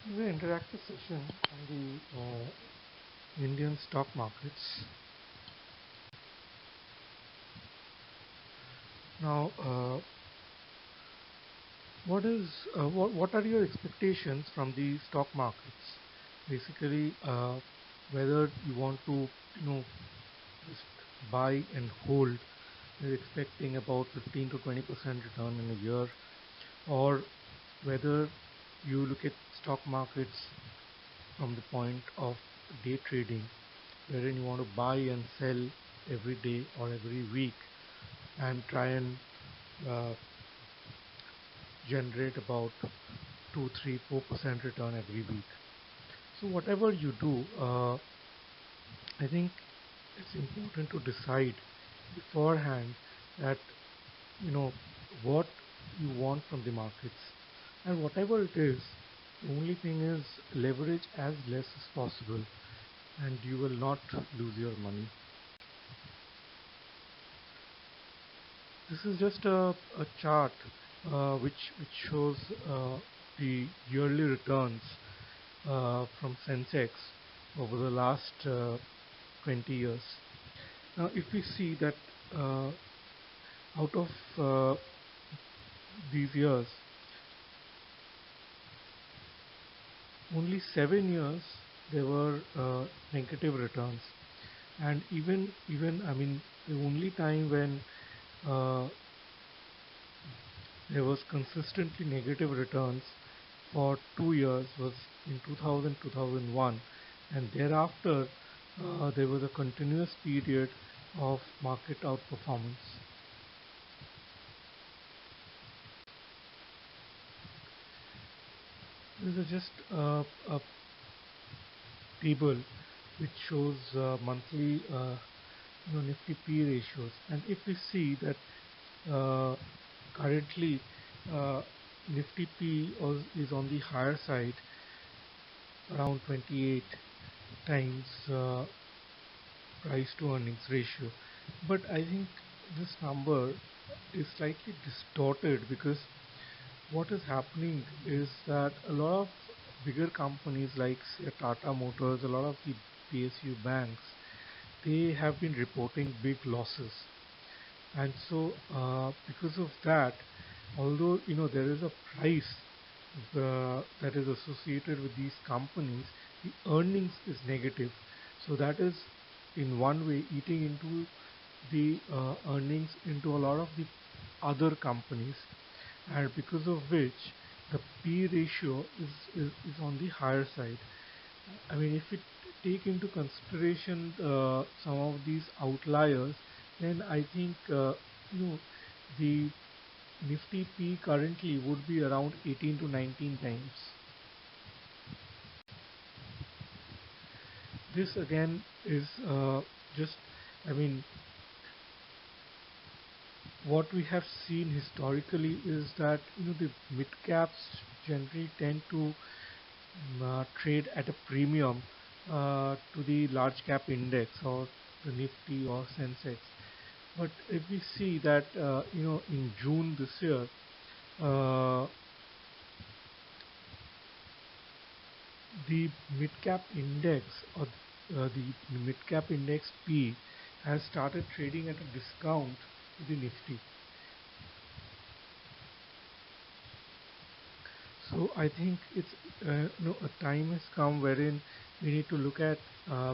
This is an interactive session on the Indian stock markets. Now, what are your expectations from the stock markets? Basically, whether you want to just buy and hold, you're expecting about 15 to 20% return in a year, or whether you look at stock markets from the point of day trading, wherein you want to buy and sell every day or every week and try and uh, generate about 2, 3, 4% return every week. So whatever you do, I think it's important to decide beforehand that you know what you want from the markets, and whatever it is, the only thing is leverage as less as possible, and you will not lose your money. This is just a chart which shows the yearly returns from Sensex over the last 20 years. Now, if we see that uh, out of these years, only 7 years there were negative returns, and even I mean the only time when uh, there was consistently negative returns for 2 years was in 2000 2001, and thereafter there was a continuous period of market outperformance. This is just a table which shows monthly Nifty P ratios, and if we see that uh, currently Nifty P is on the higher side, around 28 times price to earnings ratio. But I think this number is slightly distorted, because what is happening is that a lot of bigger companies like say Tata Motors, a lot of the PSU banks, they have been reporting big losses, and so because of that, although there is a price that is associated with these companies, the earnings is negative. So that is in one way eating into the earnings into a lot of the other companies, and because of which the P ratio is on the higher side. I mean, if we take into consideration some of these outliers, then I think the Nifty P currently would be around 18 to 19 times. This again is just, I mean, what we have seen historically is that the mid caps generally tend to trade at a premium to the large cap index or the Nifty or Sensex. But if we see that in June this year, uh, the mid cap index, or the mid cap index P, has started trading at a discount to the Nifty. So I think it's a time has come wherein we need to look at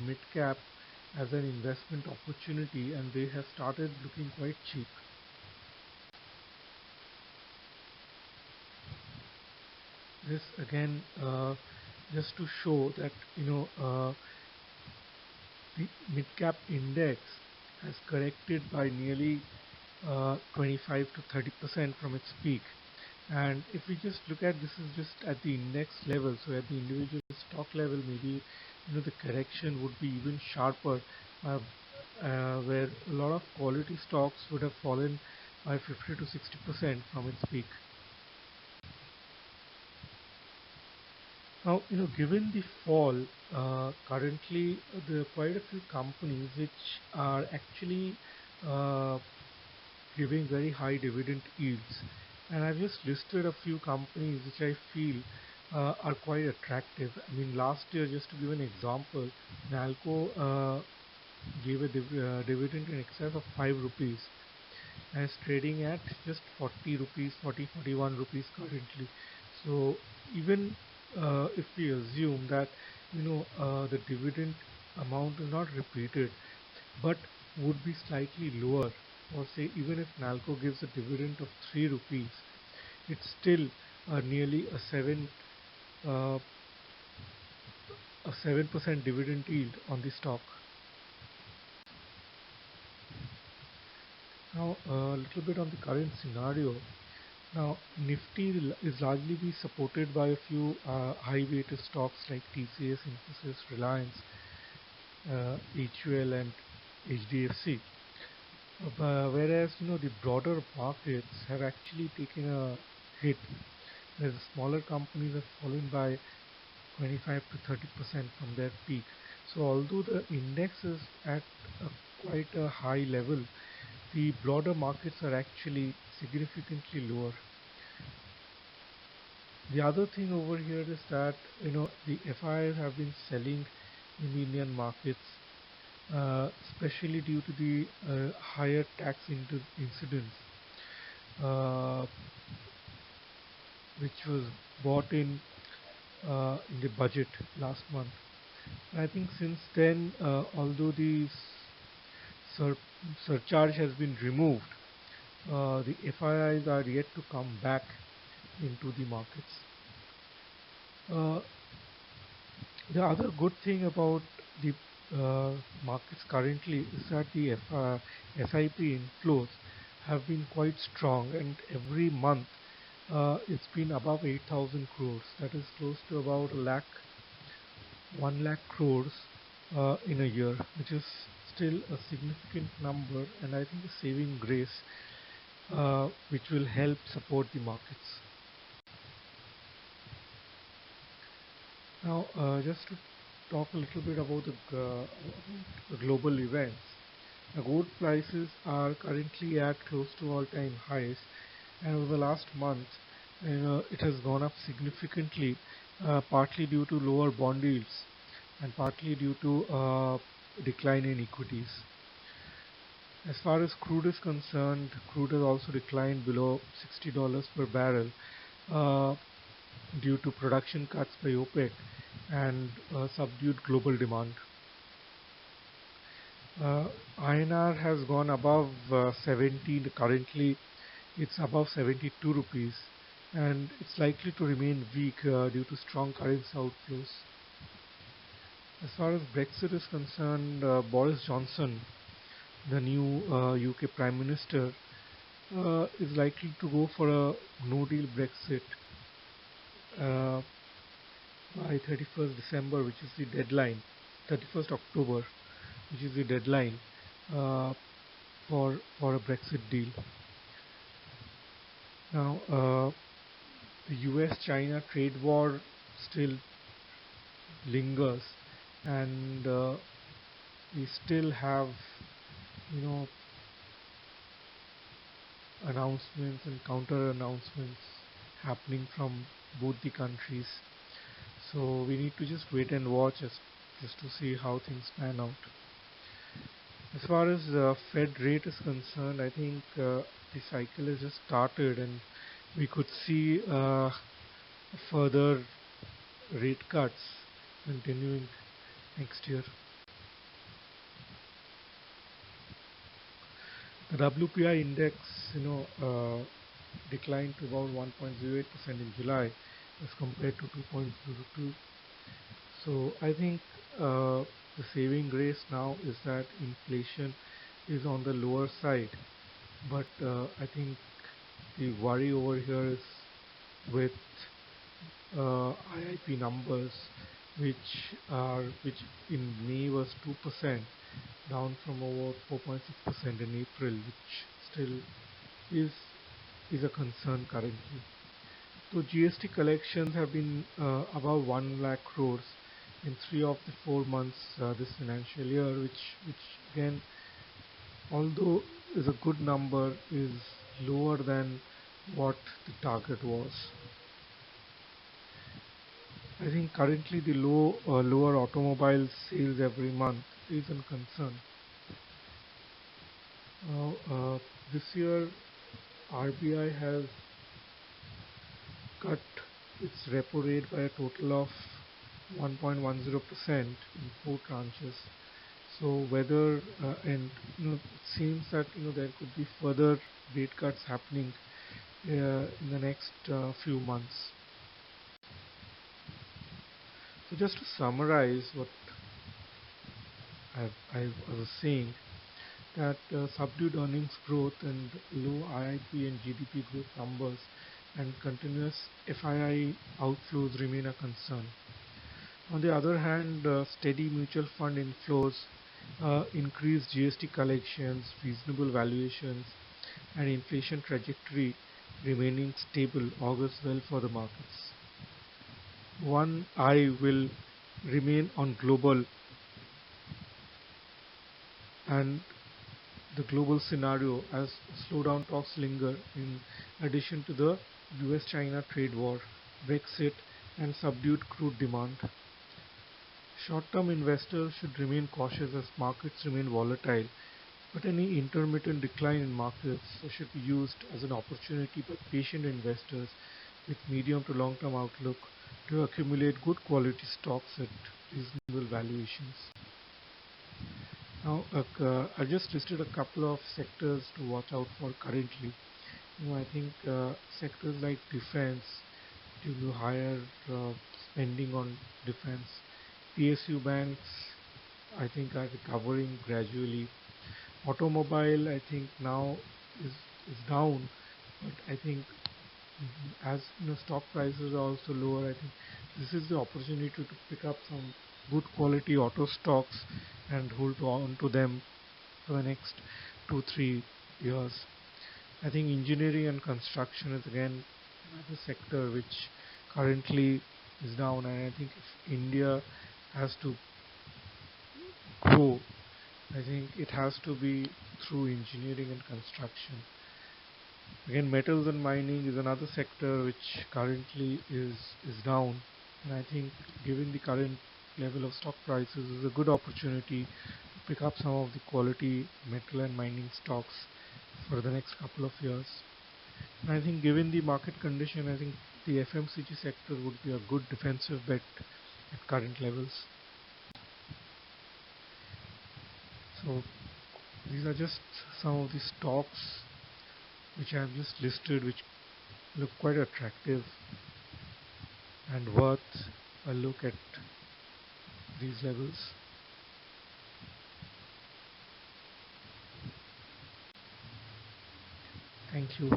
mid cap as an investment opportunity, and they have started looking quite cheap. This again just to show that the mid cap index has corrected by nearly 25 to 30% from its peak. And if we just look at, this is just at the index level, so at the individual stock level, maybe the correction would be even sharper, where a lot of quality stocks would have fallen by 50 to 60% from its peak. Now, given the fall, currently there are quite a few companies which are actually uh, giving very high dividend yields. And I've just listed a few companies which I feel are quite attractive. I mean, last year, just to give an example, Nalco gave a dividend in excess of 5 rupees and is trading at just 40 rupees, 41 rupees currently. So even if we assume that the dividend amount is not repeated, but would be slightly lower, or say even if Nalco gives a dividend of 3 rupees, it's still nearly uh, a 7% dividend yield on the stock. Now, a little bit on the current scenario. Now, Nifty is largely be supported by a few high-weighted stocks like TCS, Infosys, Reliance, HUL, and HDFC. Whereas the broader markets have actually taken a hit, whereas the smaller companies have fallen by 25 to 30% from their peak. So, although the index is at quite a high level, the broader markets are actually significantly lower. The other thing over here is that the FIs have been selling in the Indian markets, especially due to the higher tax incidence, uh, which was bought in the budget last month. I think since then, although the sur- surcharge has been removed, the FIIs are yet to come back into the markets. Uh, The other good thing about the markets currently is that the SIP inflows have been quite strong, and every month it's been above 8,000 crores. That is close to about 1 lakh crores in a year, which is still a significant number, and I think a saving grace which will help support the markets. Now, just to talk a little bit about the global events. The gold prices are currently at close to all-time highs, and over the last month, it has gone up significantly, partly due to lower bond yields and partly due to decline in equities. As far as crude is concerned, crude has also declined below $60 per barrel uh, due to production cuts by OPEC and subdued global demand. Uh, INR has gone above 70. Currently, it's above 72 rupees, and it's likely to remain weak due to strong currency outflows. As far as Brexit is concerned, Boris Johnson, the new UK Prime Minister, is likely to go for a no-deal Brexit uh, by 31st December, which is the deadline, 31st October, which is the deadline uh, for a Brexit deal. Now, the US-China trade war still lingers, and we still have, you know, announcements and counter announcements happening from both the countries. So we need to just wait and watch just to see how things pan out. As far as Fed rate is concerned, I think the cycle has just started, and we could see further rate cuts continuing next year. The WPI index, declined to about 1.08% in July as compared to 2.02. So I think the saving grace now is that inflation is on the lower side, but I think the worry over here is with IIP numbers, which in May was 2%, down from over 4.6% in April, which still is is a concern currently. So GST collections have been above 1 lakh crores in 3 of the 4 months this financial year, which again, although is a good number, is lower than what the target was. I think currently the lower automobile sales every month is a concern. This year, RBI has cut its repo rate by a total of 1.10% in four tranches. So whether and it seems that there could be further rate cuts happening in the next few months. So just to summarize what I was saying, that subdued earnings growth and low IIP and GDP growth numbers and continuous FII outflows remain a concern. On the other hand, steady mutual fund inflows, increased GST collections, reasonable valuations, and inflation trajectory remaining stable augurs well for the markets. One eye will remain on global and the global scenario as slowdown talks linger in addition to the US-China trade war, Brexit, and subdued crude demand. Short-term investors should remain cautious as markets remain volatile, but any intermittent decline in markets should be used as an opportunity by patient investors with medium to long-term outlook to accumulate good quality stocks at reasonable valuations. Now, I just listed a couple of sectors to watch out for currently. I think sectors like defense, due to higher spending on defense, PSU banks, I think are recovering gradually. Automobile, I think now is down, but I think as stock prices are also lower, I think this is the opportunity to pick up some good quality auto stocks and hold on to them for the next 2-3 years. I think engineering and construction is again another sector which currently is down, and I think if India has to grow, I think it has to be through engineering and construction. Again, metals and mining is another sector which currently is down, and I think given the current level of stock prices is a good opportunity to pick up some of the quality metal and mining stocks for the next couple of years. And I think given the market condition, I think the FMCG sector would be a good defensive bet at current levels. So these are just some of the stocks which I have just listed, which look quite attractive and worth a look at these levels. Thank you.